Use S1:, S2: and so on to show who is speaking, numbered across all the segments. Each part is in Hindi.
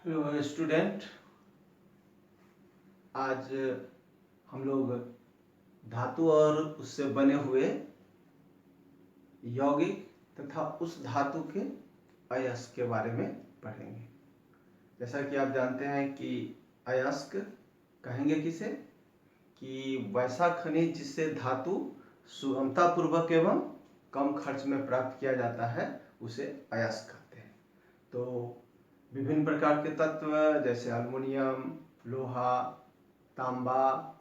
S1: Hello student. आज हम लोग धातु और उससे बने हुए यौगिक तथा उस धातु के अयस्क के बारे में पढ़ेंगे। जैसा कि आप जानते हैं कि अयस्क कहेंगे किसे कि वैसा खनिज जिससे धातु सुगमतापूर्वक एवं कम खर्च में प्राप्त किया जाता है उसे अयस्क कहते हैं। तो विभिन्न प्रकार के तत्व जैसे अल्युमिनियम, लोहा, तांबा,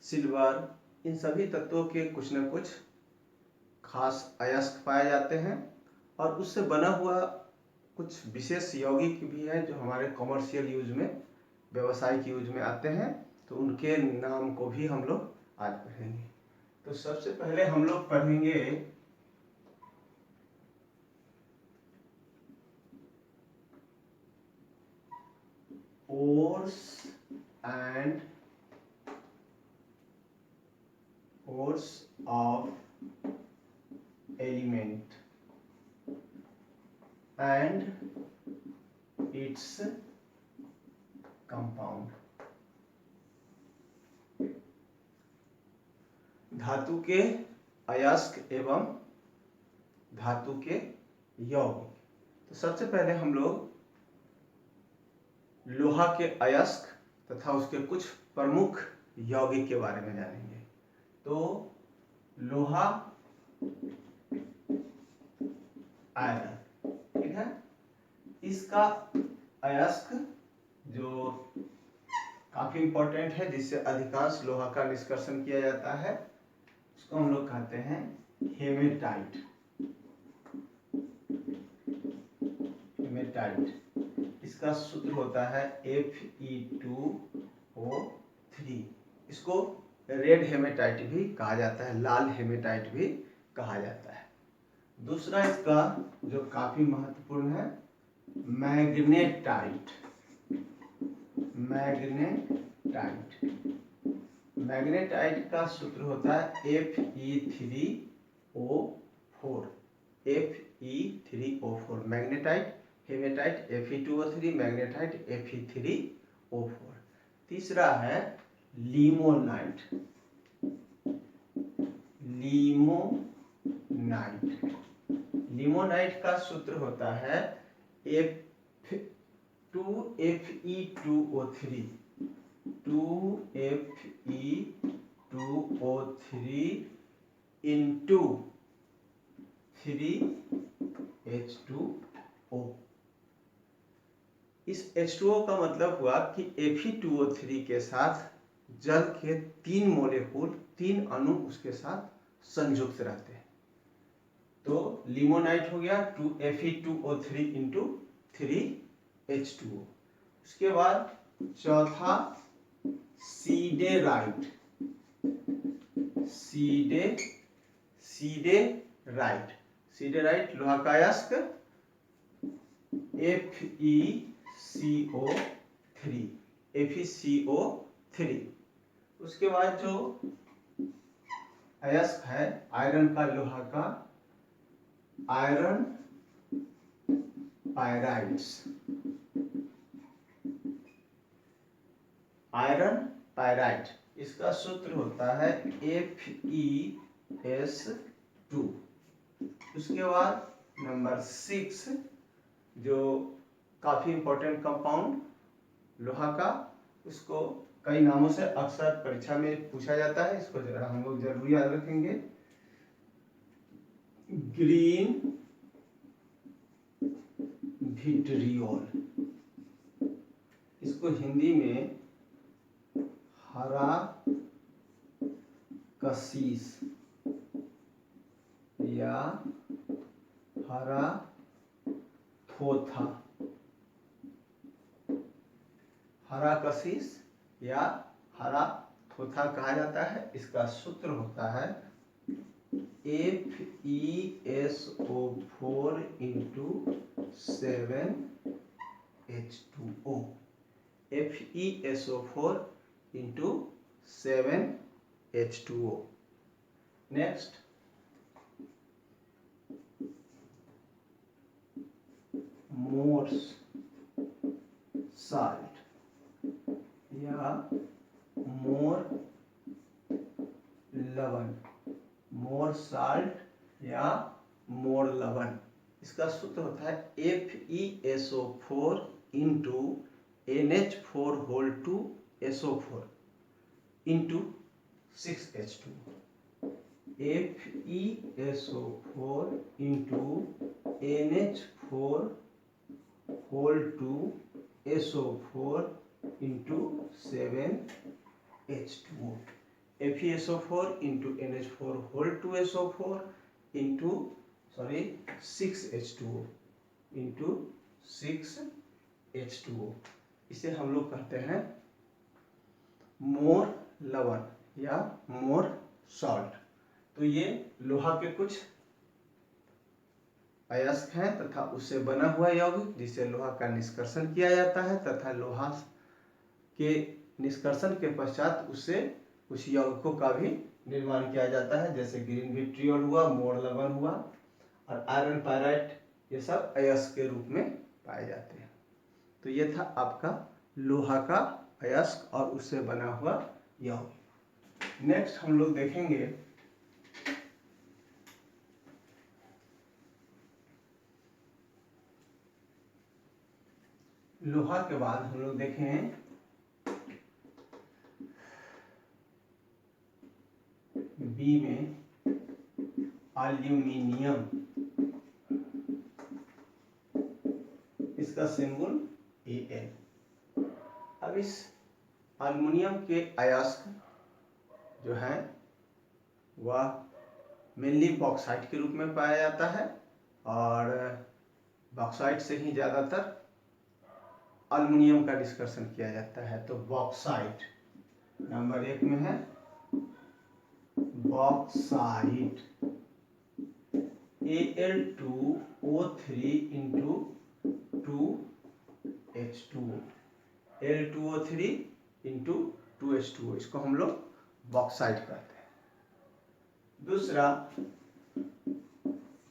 S1: सिल्वर, इन सभी तत्वों के कुछ न कुछ खास अयस्क पाए जाते हैं और उससे बना हुआ कुछ विशेष यौगिक भी हैं जो हमारे कॉमर्शियल यूज में, व्यावसायिक यूज में आते हैं। तो उनके नाम को भी हम लोग आज पढ़ेंगे। तो सबसे पहले हम लोग पढ़ेंगे ores and ores of element and its compound। धातु के अयस्क एवं धातु के यौगिक। तो सबसे पहले हम लोग लोहा के अयस्क तथा उसके कुछ प्रमुख यौगिक के बारे में जानेंगे। तो लोहा आयरन, ठीक है, इसका अयस्क जो काफी इंपॉर्टेंट है, जिससे अधिकांश लोहा का निष्कर्षण किया जाता है, उसको हम लोग कहते हैं हेमेटाइट। हेमेटाइट, इसका सूत्र होता है Fe2O3। इसको रेड हेमेटाइट भी कहा जाता है, लाल हेमेटाइट भी कहा जाता है। दूसरा इसका जो काफी महत्वपूर्ण है, मैग्नेटाइट। मैग्नेटाइट का सूत्र होता है Fe3O4। Fe3O4 magnetite, haematite Fe2O3, magnetite Fe3O4। तीसरा है लिमोनाइट। लिमोनाइट का सूत्र होता है Fe2O3 into 3H2O। इस H2O का मतलब हुआ कि Fe2O3 के साथ जल के 3 मोलेकुल, 3 अणु उसके साथ संयुक्त रहते हैं। तो लिमोनाइट हो गया 2Fe2O3 into 3H2O। उसके बाद चौथा सीडेराइट। सीडेराइट लोहा का अयस्क FeCO3। उसके बाद जो अयस्क है आयरन का, लोहा का आयरन पायराइट, इसका सूत्र होता है FeS2। उसके बाद नंबर 6 जो काफी इंपॉर्टेंट कंपाउंड लोहा का, उसको कई नामों से अक्सर परीक्षा में पूछा जाता है, इसको जरा हम लोग जरूर याद रखेंगे। ग्रीन विट्रियोल, इसको हिंदी में हरा कशीस या हरा थोथा, हरा कशीस या हरा थोथा कहा जाता है। इसका सूत्र होता है FeSO4 into 7H2O। FeSO4 into 7H2O। Next Mohr's. Salt या मोर लवण, मोर साल्ट या मोर लवण। इसका सूत्र होता है FeSO4 into NH4 whole two SO4 into 6H2। FeSO4 into NH4 whole two SO4 into 7H2O। FeSO4 into NH4 whole two SO4 into 6H2O into 6H2O। इसे हम लोग कहते हैं मोर लवण या मोर सॉल्ट। तो ये लोहा के कुछ अयस्क हैं तथा उससे बना हुआ यौगिक जिसे लोहा का निष्कर्षण किया जाता है तथा लोहा के निष्कर्षण के पश्चात उससे कुछ यौगिकों का भी निर्माण किया जाता है, जैसे ग्रीन विट्रियोल हुआ, मोर लवण हुआ और आयरन पायराइट, ये सब अयस्क के रूप में पाए जाते हैं। तो ये था आपका लोहा का अयस्क और उससे बना हुआ यौगिक। नेक्स्ट हम लोग देखेंगे लोहा के बाद हम लोग देखें बी में एल्यूमिनियम, इसका सिंबल Al। अब इस एल्युमिनियम के अयस्क जो है वह मेनली बॉक्साइट के रूप में पाया जाता है और बॉक्साइट से ही ज़्यादातर एल्युमिनियम का निष्कर्षण किया जाता है। तो बॉक्साइट नंबर 1 में है, bauxite Al2O3 into 2H2O, Al2O3 into 2H2O, इसको हम लोग बॉक्साइट कहते हैं। दूसरा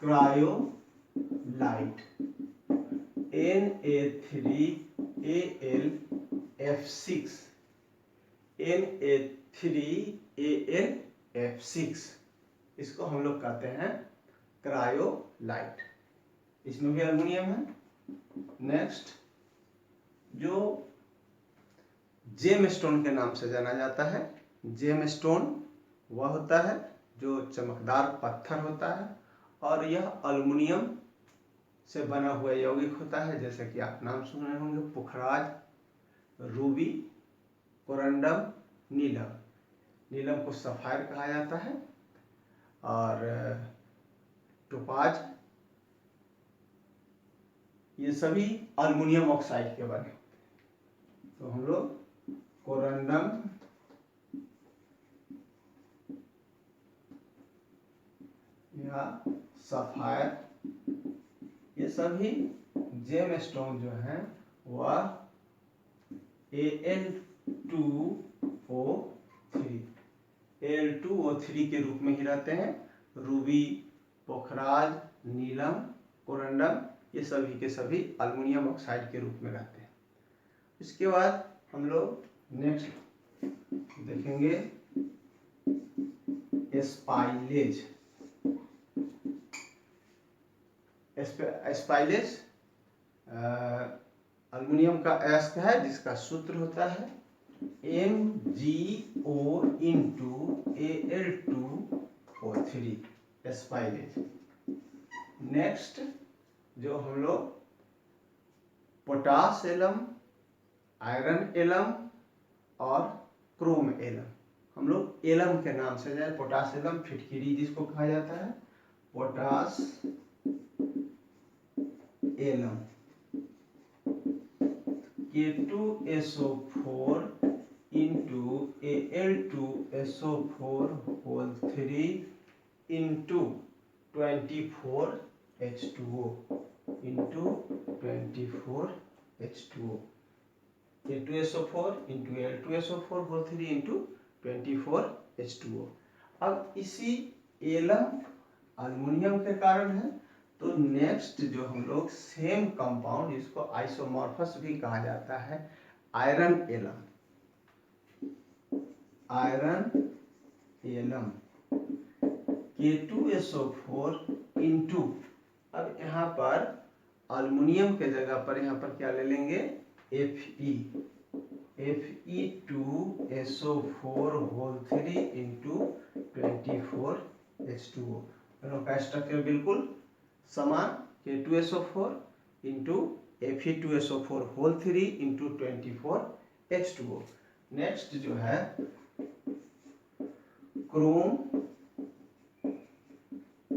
S1: क्रायोलाइट Na3Al(F6), Na3Al(F6), इसको हम लोग कहते हैं क्रायोलाइट। इसमें भी एल्युमिनियम है। नेक्स्ट जो जेम स्टोन के नाम से जाना जाता है, जेम स्टोन वह होता है जो चमकदार पत्थर होता है और यह एल्युमिनियम से बना हुआ यौगिक होता है, जैसे कि आप नाम सुन रहे होंगे पुखराज, रूबी, कोरंडम, नीलम। नीलम को सफायर कहा जाता है और टोपाज, ये सभी एल्युमिनियम ऑक्साइड के बने। तो हम लोग कोरंडम, या सफायर, ये सभी जेम स्टोन जो हैं वह Al2O3 के रूप में ही रहते हैं। रूबी, पोखराज, नीलम, कोरंडम, ये सभी के सभी एल्युमिनियम ऑक्साइड के रूप में रहते हैं। इसके बाद हम लोग नेक्स्ट देखेंगे स्पाइलेज। स्पाइलेज एल्युमिनियम का अयस्क है जिसका सूत्र होता है MgO into Al2O3, spoilage. Next जो हम लोग पोटास एलम, आयरन एलम और क्रोम एलम, हम लोग एलम के नाम से जाए, पोटास एलम फिटकिरी जिसको कहा जाता है, potash alum, K2SO4 into Al2SO4 whole 3 into 24H2O into 24H2O, K2SO4 into Al2SO4 whole 3 into 24H2O। अब इसी एलम एल्युमिनियम के कारण है तो नेक्स्ट जो हम लोग सेम कंपाउंड, जिसको आइसोमॉर्फस भी कहा जाता है, iron alum, iron alum K2SO4 into, अब यहाँ पर अल्युमिनियम के जगह पर यहाँ पर क्या ले लेंगे, Fe2SO4 होल 3 इंटू 24H2O। दोनों का स्ट्रक्चर बिल्कुल समान, K2SO4 into Fe2SO4 whole 3 into 24H2O। Next जो है chrome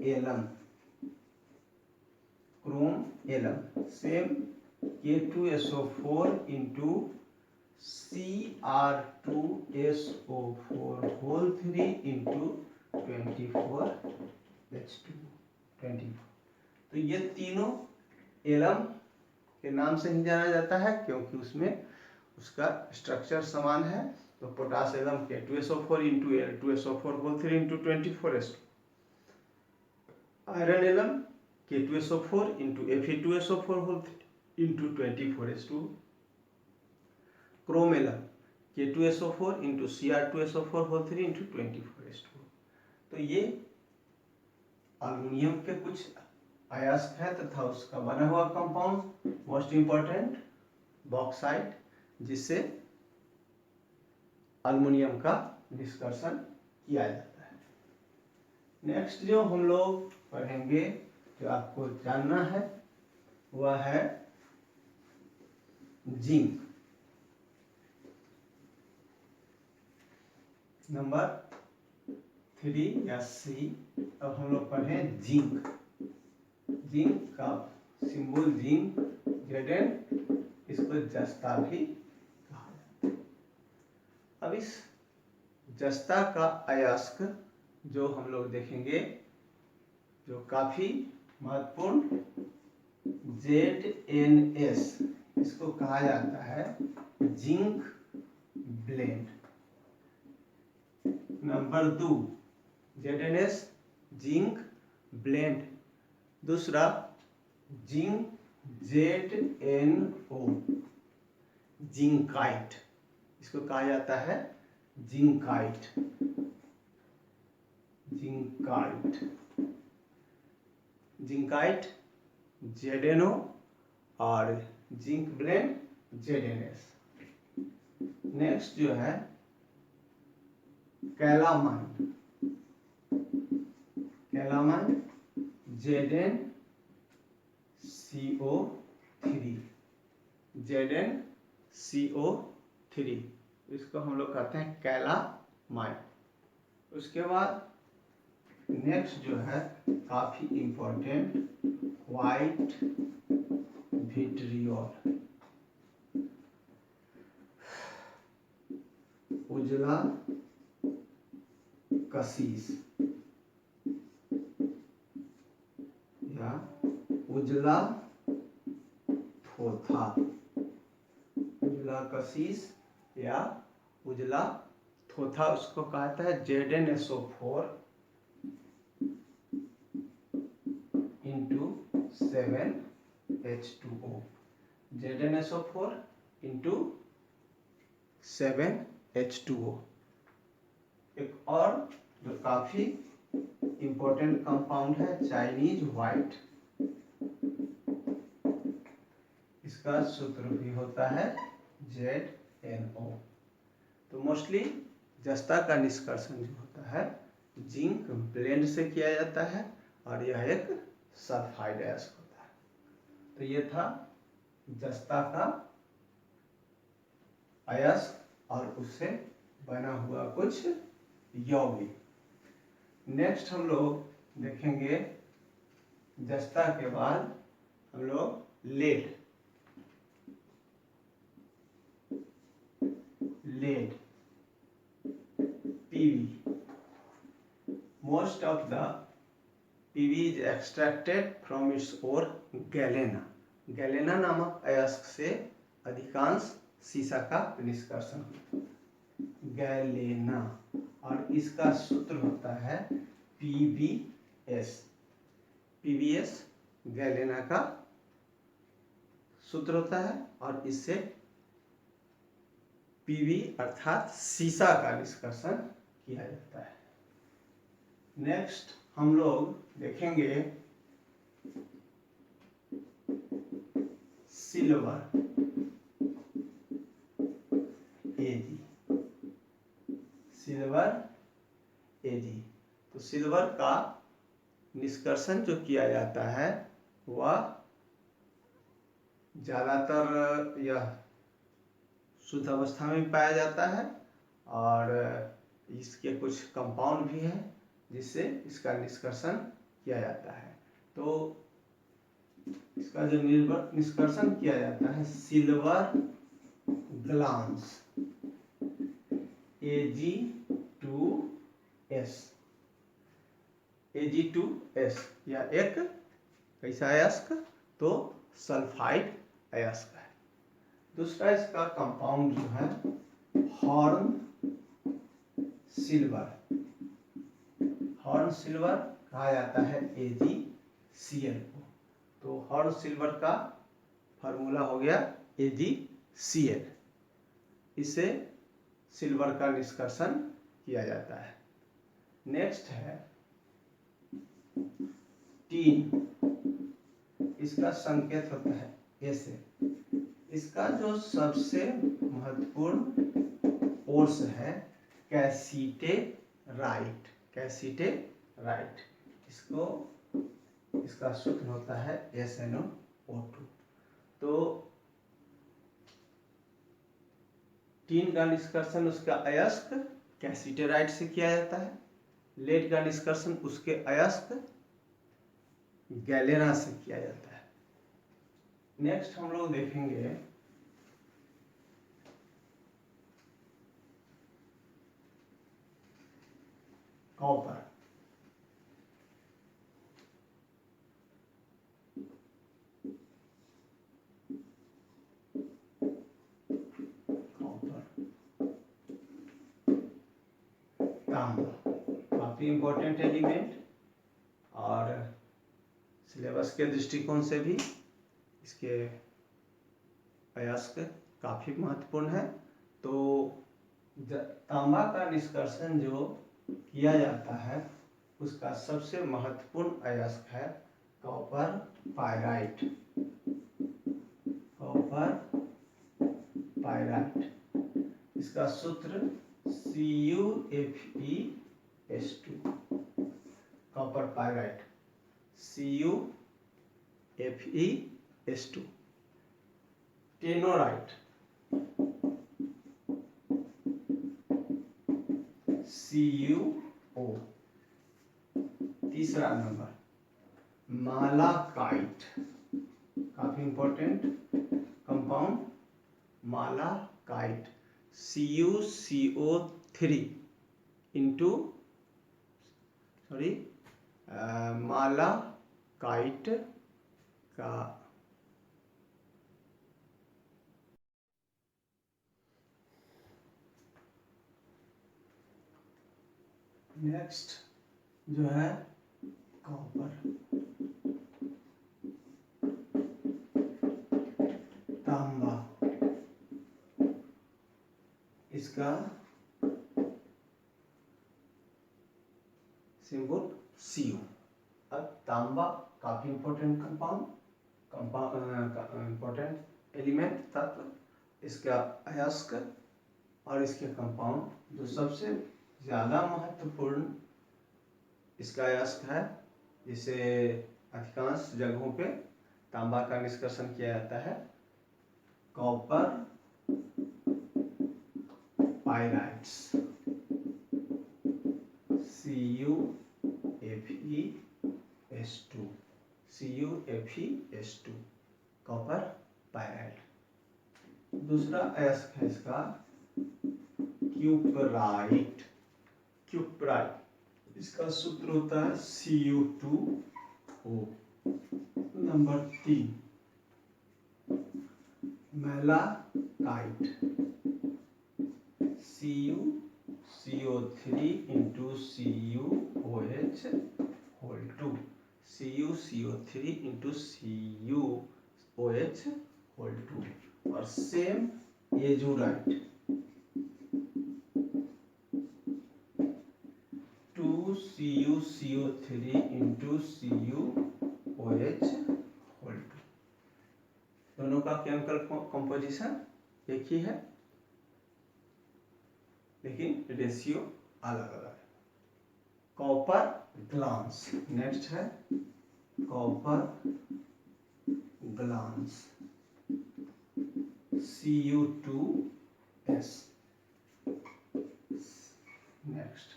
S1: alum, chrome alum same K2SO4 into Cr2SO4 whole 3 into 24H2O। तो ये तीनों एलम के नाम से ही जाना जाता है, क्योंकि उसमें उसका स्ट्रक्चर समान है। तो potash alum K2SO4 into Al2SO4 whole 3 into 24H2। Iron alum K2SO4 into Fe2SO4 whole 3 into 24H2। Chrome alum K2SO4 into Cr2SO4 whole 3 into 24H2। तो ये अल्युमिनियम के कुछ अयस्क है तथा उसका बना हुआ कंपाउंड, मोस्ट इंपॉर्टेंट बॉक्साइट, जिससे अल्युमिनियम का डिस्कशन किया जाता है। नेक्स्ट जो हम लोग पढ़ेंगे, जो आपको जानना है, वह है जिंक। नंबर 3 या सी। अब हम लोग पढ़े जिंक। जिंक का सिंबल जिंक, Zn, इसको जस्ता भी कहा जाता है। अब इस जस्ता का अयस्क जो हम लोग देखेंगे, जो काफी महत्वपूर्ण, ZnS, इसको कहा जाता है zinc blende. Number 2 ZnS zinc blende. दूसरा जिंक ZnO जिंकाइट, इसको कहा जाता है जिंकाइट, जिंकाइट, जिंकाइट ZnO और जिंक ब्लेंड ZnS। नेक्स्ट जो है कैलामाइन, कैलामाइन ZnCO3, ZnCO3, इसको हम लोग कहते हैं कैलामाइन। उसके बाद नेक्स्ट जो है काफी इंपॉर्टेंट, व्हाइट विट्रियोल, उजला कशीस या उजला थोथा, उजला कशीस या उजला थोथा, उसको कहता है ZnSO4 into 7H2O, ZnSO4 into 7H2O। एक और जो काफी इंपॉर्टेंट कंपाउंड है, चाइनीज व्हाइट, इसका सूत्र भी होता है ZnO। तो मोस्टली जस्ता का निष्कर्षण जो होता है जिंक ब्लेंड से किया जाता है, और यह एक सल्फाइड अयस्क होता है। तो ये था जस्ता का अयस्क और उससे बना हुआ कुछ यौगिक। नेक्स्ट हम लोग देखेंगे, जस्ता के बाद हम लोग lead, lead, PV. Most of the PV is extracted from its ore galena. Galena नामक अयस्क से अधिकांश सीसा का निष्कर्षण होता है, गैलेना, और इसका सूत्र होता है PbS, PbS गैलेना का सूत्र होता है और इससे पीवी अर्थात सीसा का निष्कर्षण किया जाता है। नेक्स्ट हम लोग देखेंगे सिल्वर एजी। सिल्वर एजी, तो सिल्वर का निष्कर्षण जो किया जाता है वह ज़्यादातर यह शुद्ध अवस्था में पाया जाता है और इसके कुछ कंपाउंड भी हैं जिससे इसका निष्कर्षण किया जाता है। तो इसका जो निष्कर्षण किया जाता है सिल्वर ग्लांस Ag2S। Ag2S यह एक कैसा अयस्क, तो सल्फाइड अयस्क है। दूसरा इसका कंपाउंड जो है हॉर्न सिल्वर। हॉर्न सिल्वर कहा जाता है AgCl को। तो हॉर्न सिल्वर का फार्मूला हो गया AgCl। इसे सिल्वर का निष्कर्षण किया जाता है। नेक्स्ट है टीन। इसका संकेत होता है ऐसे। इसका जो सबसे महत्वपूर्ण कोर्स है कैसीटेराइट। कैसीटेराइट इसको इसका सूत्र होता है SnO2। तो टीन का निष्कर्षण उसका अयस्क कैसीटेराइट से किया जाता है। लेड का निष्कर्षण उसके अयस्क गैलेना से किया जाता है। नेक्स्ट हम लोग देखेंगे कॉपर। तांबा काफी इंपॉर्टेंट एलिमेंट और सिलेबस के दृष्टिकोण से भी इसके अयस्क काफी महत्वपूर्ण है। तो तांबा का निष्कर्षण जो किया जाता है उसका सबसे महत्वपूर्ण अयस्क है कॉपर पायराइट। कॉपर पायराइट इसका सूत्र CuFeS2। Copper pyrite CuFeS2। टेनोराइट CuO। तीसरा नंबर मालाकाइट, काफी इंपॉर्टेंट कंपाउंड मालाकाइट CuCO3 इंटू मालाकाइट का नेक्स्ट जो है कॉपर। तांबा इसका सिंबल Cu। अब तांबा काफी इंपॉर्टेंट इंपॉर्टेंट एलिमेंट तत्व। इसका अयस्क और इसके कंपाउंड जो सबसे ज्यादा महत्वपूर्ण इसका अयस्क है, जिसे अधिकांश जगहों पे तांबा का निष्कर्षण किया जाता है copper pyrites CuFeS2। CuFeS2 copper pyrite. दूसरा अयस्क है इसका क्यूपराइट। क्यूपराइट इसका सूत्र होता है Cu2O। Number 3 malachite CuCO3 into CuOH2। CuCO3 into CuOH whole 2, और same azurite 2CuCO3 into CuOH whole 2। दोनों का केमिकल कंपोजिशन एक ही है, लेकिन रेशियो अलग अलग है। कॉपर ग्लांस नेक्स्ट है, कॉपर ग्लांस Cu2S। नेक्स्ट,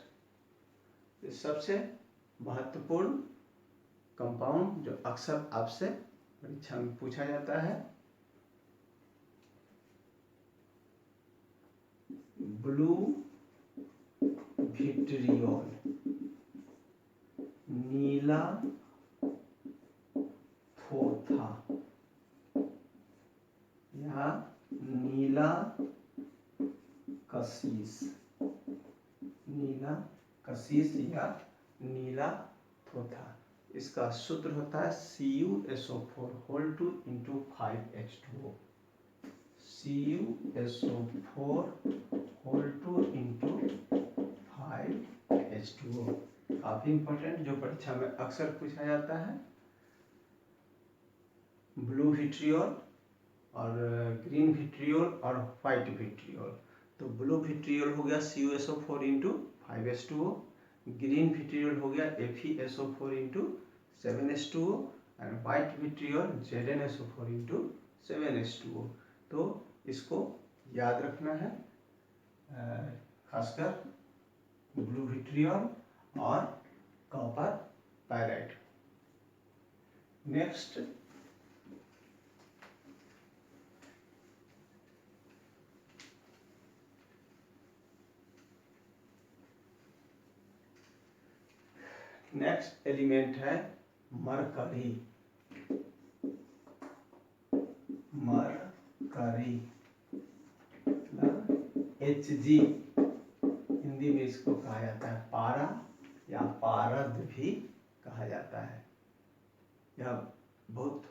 S1: सबसे महत्वपूर्ण कंपाउंड जो अक्सर आपसे परीक्षा में पूछा जाता है, ब्लू विट्रियोल, नीला थोथा या नीला कशीस, नीला कशीस या नीला थोथा। इसका सूत्र होता है CuSO4 whole 2 into 5H2O, CuSO4 whole 2 into 5H2O। काफी इंपॉर्टेंट, जो परीक्षा में अक्सर पूछा जाता है। ब्लू विट्रियोल और ग्रीन विट्रियोल और व्हाइट विट्रियोल। तो ब्लू विट्रियोल हो गया CuSO4 into 5H2O, green vitriol हो गया FeSO4 इंटू 7H2O, और white vitriol ZnSO4 into 7H2O। तो इसको याद रखना है, खासकर ब्लू विट्रियोल और copper pyrite. Next, next element है मरकरी। मरकरी Hg, हिंदी में इसको कहा जाता है पारा या पारद भी कहा जाता है। यह बहुत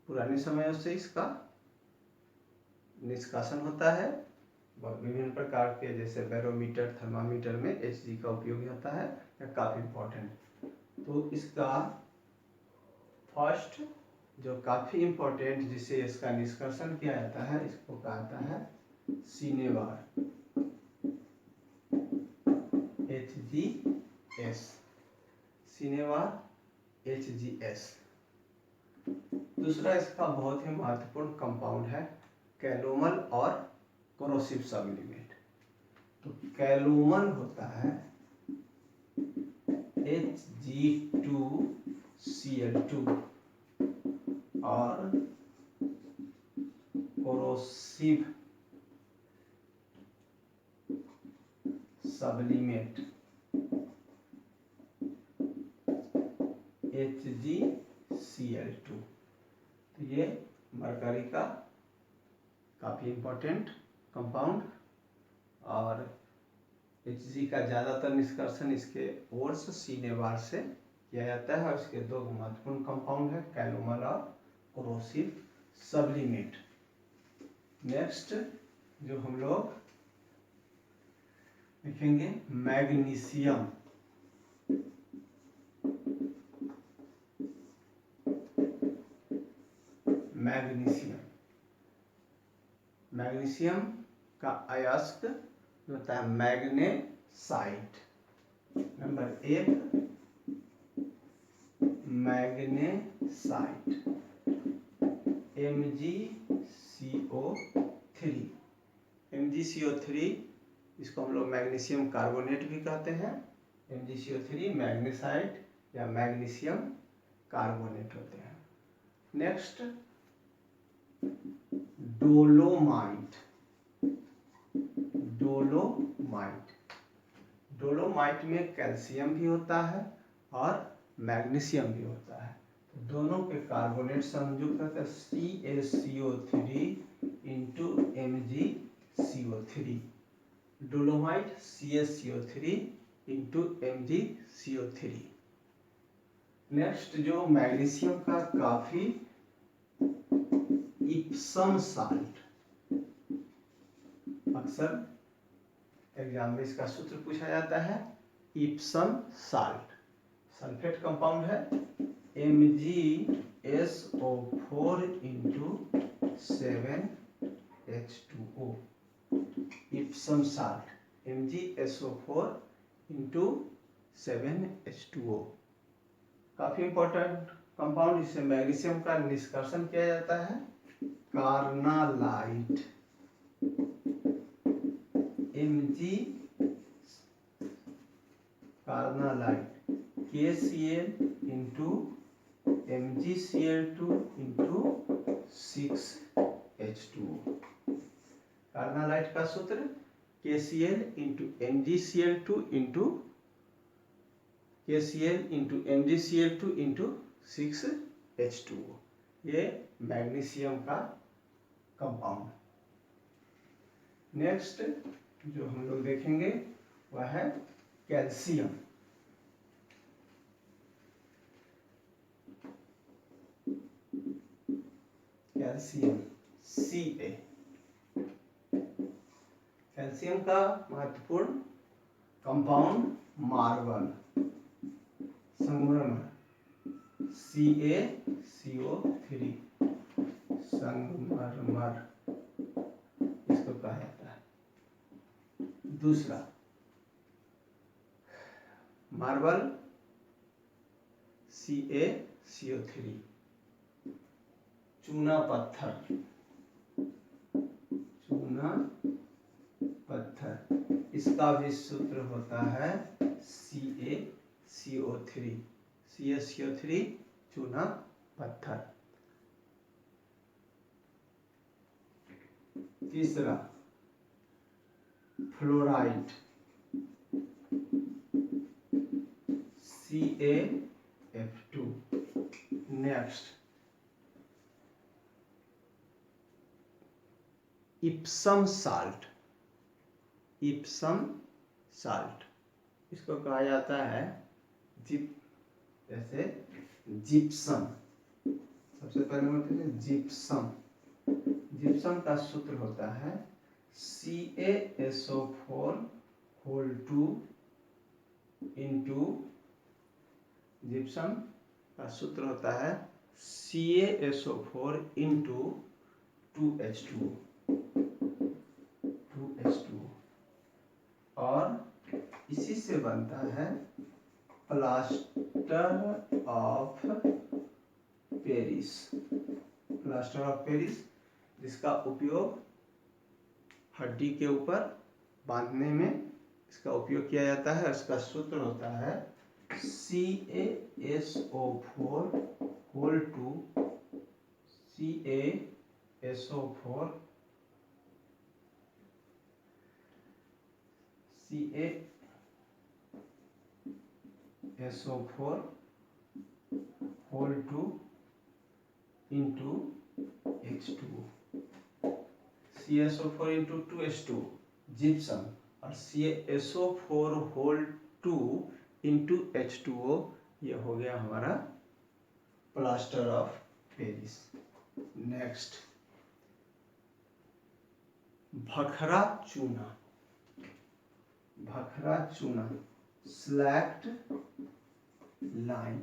S1: पुराने समयों से इसका निष्कासन होता है, विभिन्न प्रकार के जैसे बैरोमीटर, थर्मामीटर में Hg का उपयोग होता है। यह काफी इम्पोर्टेंट। तो इसका फर्स्ट जो काफी इम्पोर्टेंट जिसे इसका निष्कर्षण किया जाता है, इसको कहा जाता है सिनेवार HgS, सिनेवार HgS। दूसरा इसका बहुत ही महत्वपूर्ण कंपाउंड है कैलोमल और कोरोसिव सबलिमेट। तो कैलोमल होता है Hg2Cl2 और कोरोसिव सबलिमेट HgCl2। तो ये मरकरी का काफी इंपॉर्टेंट कंपाउंड, और Hg का ज्यादातर निष्कर्षण इसके ओर्स सिनेवार से किया जाता है। और इसके दो महत्वपूर्ण कंपाउंड है कैलोमल और कोरोसिव सबलिमेट। नेक्स्ट जो हम लोग लिखेंगे मैग्नीशियम। मैग्नीशियम, मैग्नीशियम का अयस्क होता है magnesite. Number 1 magnesite MgCO3। MgCO3 इसको हम लोग मैग्नीशियम कार्बोनेट भी कहते हैं। MgCO3 मैग्नेसाइट या मैग्नीशियम कार्बोनेट होते हैं। Next dolomite. डोलोमाइट, डोलोमाइट में कैल्शियम भी होता है और मैग्नीशियम भी होता है। तो दोनों के कार्बोनेट संयुक्त होते हैं CaCO3 into MgCO3। Dolomite CaCO3 into MgCO3। Next जो मैग्नीशियम का काफी इप्सम साल्ट, अक्सर एग्जाम में इसका सूत्र पूछा जाता है। इप्सम साल्ट सल्फेट कंपाउंड है, MgSO4 into 7H2O। Epson salt MgSO4 into 7H2O काफी इंपॉर्टेंट कंपाउंड। इससे मैग्नीशियम का निष्कर्षण किया जाता है। Carnallite Mg carnallite KCl into MgCl2 into 6H2O। Carnallite का सूत्र KCl into MgCl2 into MgCl2 into 6H2O। ये मैग्नीशियम का कंपाउंड। नेक्स्ट जो हम लोग देखेंगे वह है कैल्शियम। Calcium Ca। कैल्शियम का महत्वपूर्ण कंपाउंड मार्बल, संगमरमर CaCO3, संगमरमर इसको कहा जाता है। दूसरा मार्बल CaCO3, चूना पत्थर इसका भी सूत्र होता है CaCO3 चूना पत्थर। तीसरा fluoride CaF2। Next Epson salt इसको कहा जाता है जैसे जिप्सम। सबसे पहले होते हैं जिप्सम का सूत्र होता है CaSO4 इंटू जिप्सम का सूत्र होता है CaSO4 इंटू 2H2O और इसी से बनता है प्लास्टर ऑफ पेरिस। जिसका उपयोग हड्डी के ऊपर बांधने में इसका उपयोग किया जाता है। इसका सूत्र होता है CaSO4 into H2O, CaSO4 into 2H2O gypsum और CaSO4 इंटू H2O ये हो गया हमारा प्लास्टर ऑफ पेरिस। नेक्स्ट भखरा चूना स्लैक्ड लाइम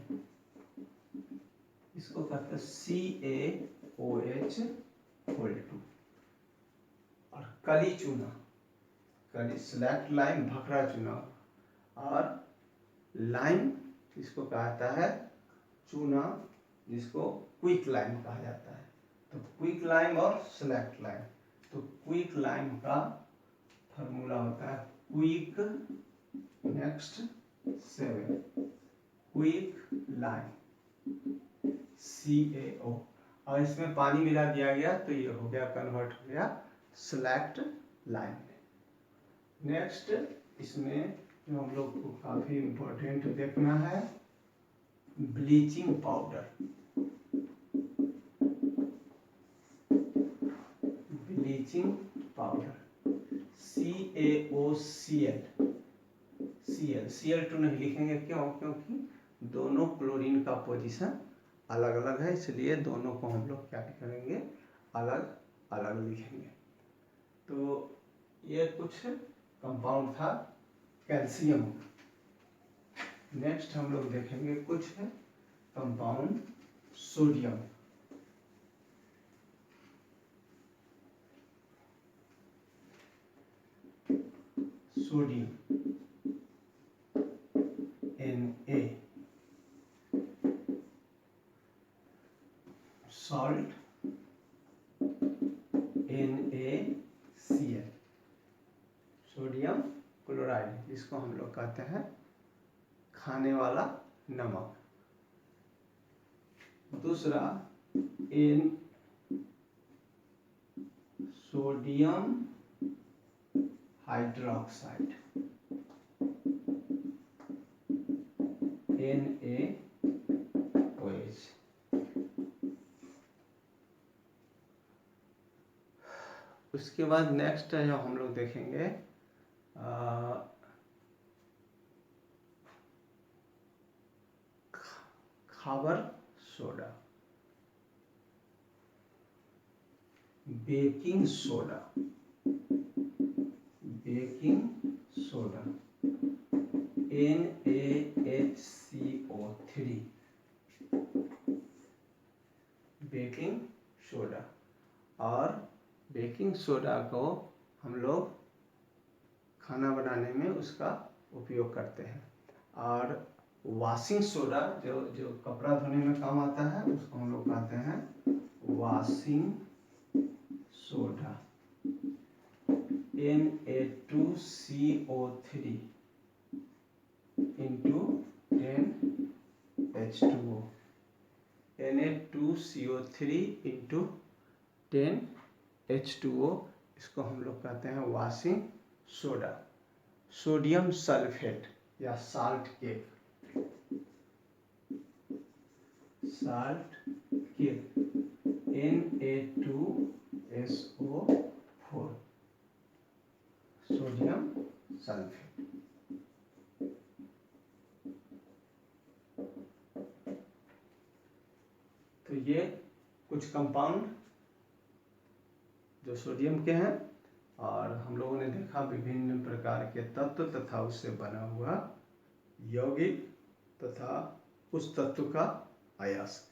S1: इसको कहते हैं CaOH2। और कली स्लैक्ड लाइम भखरा चूना और लाइम इसको कहता है चूना जिसको क्विक लाइम कहा जाता है। तो क्विक लाइम और स्लैक्ड लाइम, तो क्विक लाइम का फॉर्मूला होता है क्विक 7 क्विक लाइम CaO और इसमें पानी मिला दिया गया तो ये हो गया कन्वर्ट हो गया स्लैक्ड लाइम में। नेक्स्ट इसमें जो हम लोग को काफी इम्पोर्टेंट देखना है ब्लीचिंग पाउडर CaOCl Cl2 नहीं लिखेंगे क्यों? क्योंकि दोनों क्लोरीन का पोजीशन अलग अलग है, इसलिए दोनों को हम लोग क्या करेंगे, अलग अलग लिखेंगे। तो ये कुछ कंपाउंड था कैल्शियम। नेक्स्ट हम लोग देखेंगे कुछ compound sodium. Sodium Na, salt NaCl, sodium chloride, जिसको हम लोग कहते हैं खाने वाला नमक। दूसरा N सोडियम हाइड्रोक्साइड NaOH। उसके बाद नेक्स्ट जो हम लोग देखेंगे खाबर soda, baking soda, baking soda NaHCO3, baking soda. और बेकिंग सोडा को हम लोग खाना बनाने में उसका उपयोग करते हैं। और वॉशिंग सोडा जो कपड़ा धोने में काम आता है, उसको हम लोग कहते हैं washing soda Na2CO3 into 10H2O, Na2CO3 into 10H2O, इसको हम लोग कहते हैं वॉशिंग सोडा। सोडियम सल्फेट या salt cake, salt cake Na2SO4, sodium sulphate. तो ये कुछ कंपाउंड जो सोडियम के हैं, और हम लोगों ने देखा विभिन्न प्रकार के तत्व तथा उससे बना हुआ यौगिक तथा उस तत्व का अयस्क।